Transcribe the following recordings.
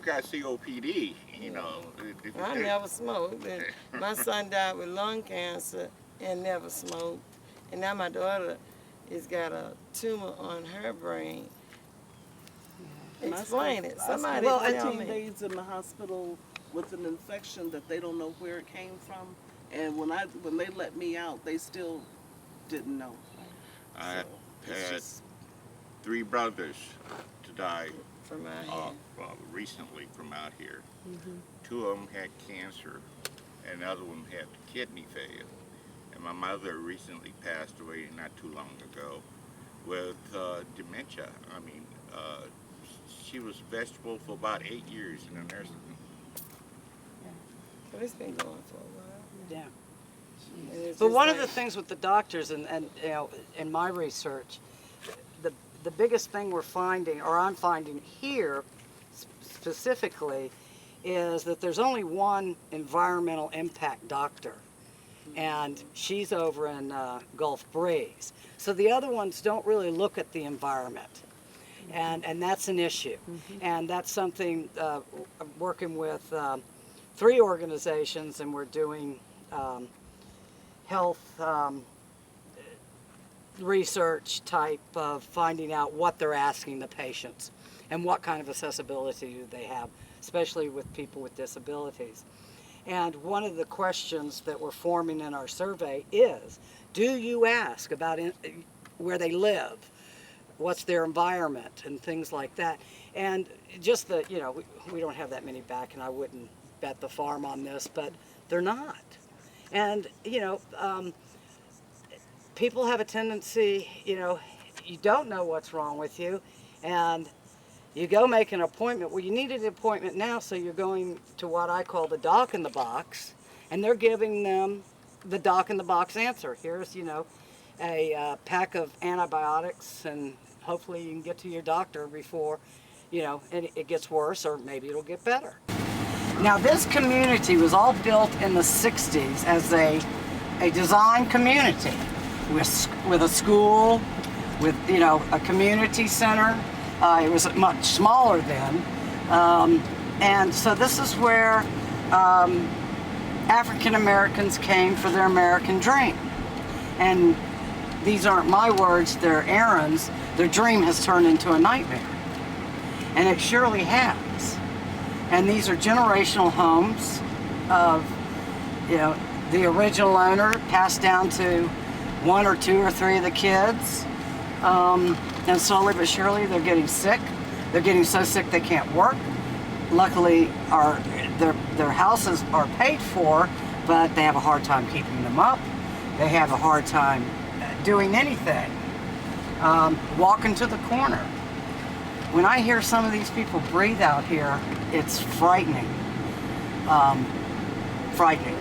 got COPD, you know. I never smoked. And my son died with lung cancer and never smoked. And now my daughter has got a tumor on her brain. Explain it. Somebody Well, tell 18 me. days in the hospital with an infection that they don't know where it came from. And when they let me out, they still didn't know. I So it's had just 3 brothers to die From out here. recently from out here. 2 of them had cancer, and the other one had kidney failure. And my mother recently passed away not too long ago with dementia. I mean, she was vegetable for about 8 years in a nursing home. But it's been going for a while. Yeah. And it's But just one of like- the things with the doctors and you know, in my research, the biggest thing we're finding, or I'm finding here specifically, is that there's only one environmental impact doctor, and she's over in Gulf Breeze. So the other ones don't really look at the environment, and that's an issue. And that's something I'm working with 3 organizations, and we're doing health research type of finding out what they're asking the patients and what kind of accessibility do they have, especially with people with disabilities. And one of the questions that we're forming in our survey is, do you ask about where they live, what's their environment, and things like that? And just the, you know, we don't have that many back, and I wouldn't bet the farm on this, but they're not. And, you know, people have a tendency, you know, you don't know what's wrong with you, and you go make an appointment. Well, you needed an appointment now, so you're going to what I call the doc in the box, and they're giving them the doc in the box answer. Here's, you know, a pack of antibiotics, and hopefully you can get to your doctor before, you know, it gets worse, or maybe it'll get better. Now, this community was all built in the 60s as a design community with a school, with, you know, a community center. It was much smaller then. And so this is where African Americans came for their American dream. And these aren't my words, they're Aaron's. Their dream has turned into a nightmare. And it surely has. And these are generational homes of, you know, the original owner passed down to 1 or 2 or 3 of the kids. And slowly but surely they're getting sick. They're getting so sick they can't work. Luckily, their houses are paid for, but they have a hard time keeping them up. They have a hard time doing anything. Walking to the corner. When I hear some of these people breathe out here, it's frightening. Frightening.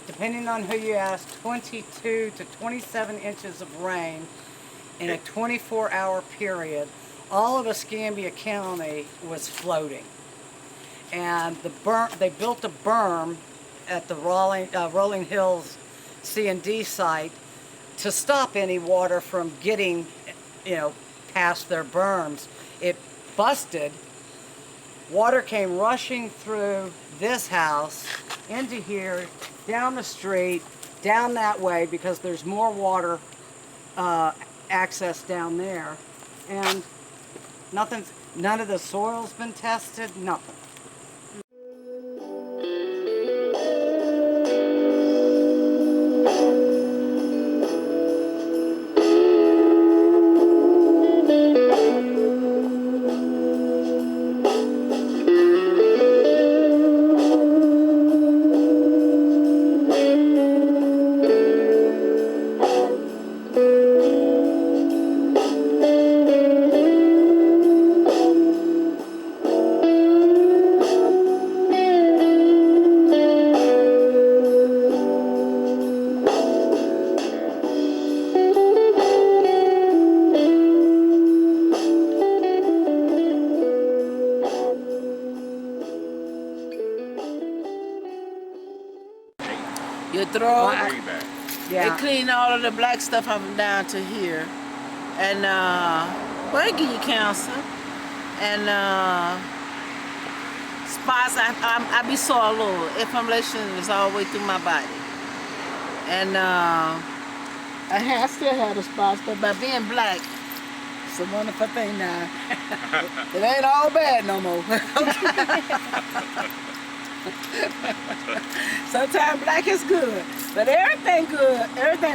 Depending on who you ask, 22 to 27 inches of rain in a 24-hour period. All of Escambia County was floating. And they built a berm at the Rolling Hills C&D site to stop any water from getting, you know, past their berms. It busted. Water came rushing through this house, into here, down the street, down that way, because there's more water access down there. And none of the soil's been tested, nothing. throat. Way back. They clean all of the black stuff up and down to here. And well, they give you cancer. And spots, I be sore a little. Inflammation is all the way through my body. And I still have the spots, but by being black, it's a wonderful thing now. It ain't all bad no more. Sometimes black is good, but everything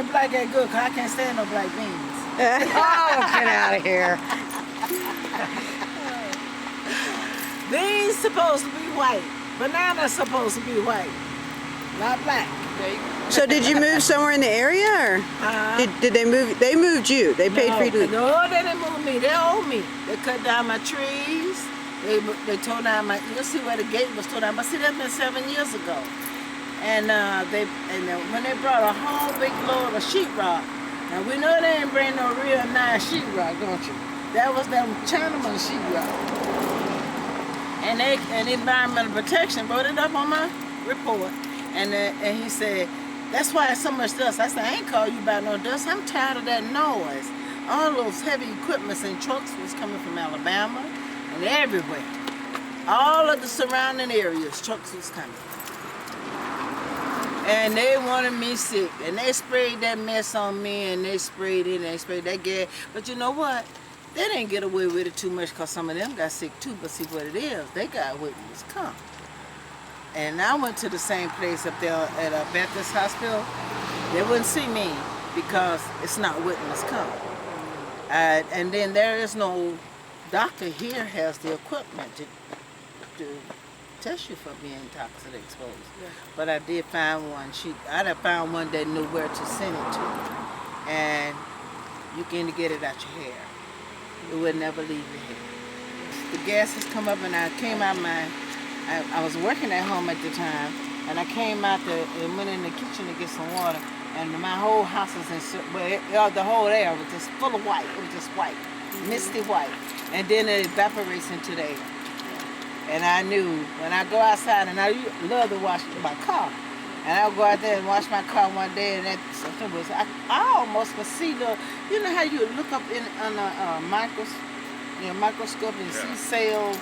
black ain't good, 'cause I can't stand no black beans. Oh, get out of here. Beans supposed to be white. Bananas supposed to be white, not black. So did you move somewhere in the area, or did they move? They moved you. They paid for you to. No, they didn't move me. They owe me. They cut down my trees. They tore down my. You'll see where the gate was tore down. But see, that's been 7 years ago. And when they brought a whole big load of sheetrock. Now we know they ain't bring no real nice sheetrock, don't you? That was them Chinaman sheetrock. And environmental protection brought it up on my report. And he said, that's why it's so much dust. I said, I ain't called you about no dust. I'm tired of that noise. All those heavy equipments and trucks was coming from Alabama and everywhere. All of the surrounding areas, trucks was coming. And they wanted me sick. And they sprayed that mess on me, and they sprayed it, and they sprayed that gas. But you know what? They didn't get away with it too much, because some of them got sick too. But see what it is, they got witness come. And I went to the same place up there at a Baptist hospital. They wouldn't see me because it's not witness come. And then there is no doctor here has the equipment to test you for being toxically exposed. Yeah. But I did find one. I found one that knew where to send it to. And you can get it out your hair. It would never leave your hair. The gases come up, and I came out I was working at home at the time, and I came out there and went in the kitchen to get some water, and my whole house was the whole air was just full of white. It was just white, misty white, and then it evaporates into the air. And I knew when I go outside, and I love to wash my car, and I'll go out there and wash my car one day, and something was I almost could see you know how you look up on a microscope and see cells.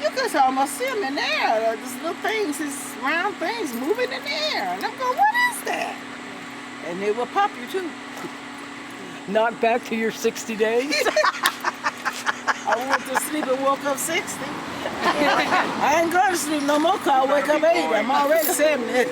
You could almost see them in the air. These little things, these round things moving in the air. And I'm going, what is that? And they will pop you too. Not back to your 60 days. I went to sleep and woke up 60. I ain't going to sleep no more, 'cause I wake up 80. I'm already 70.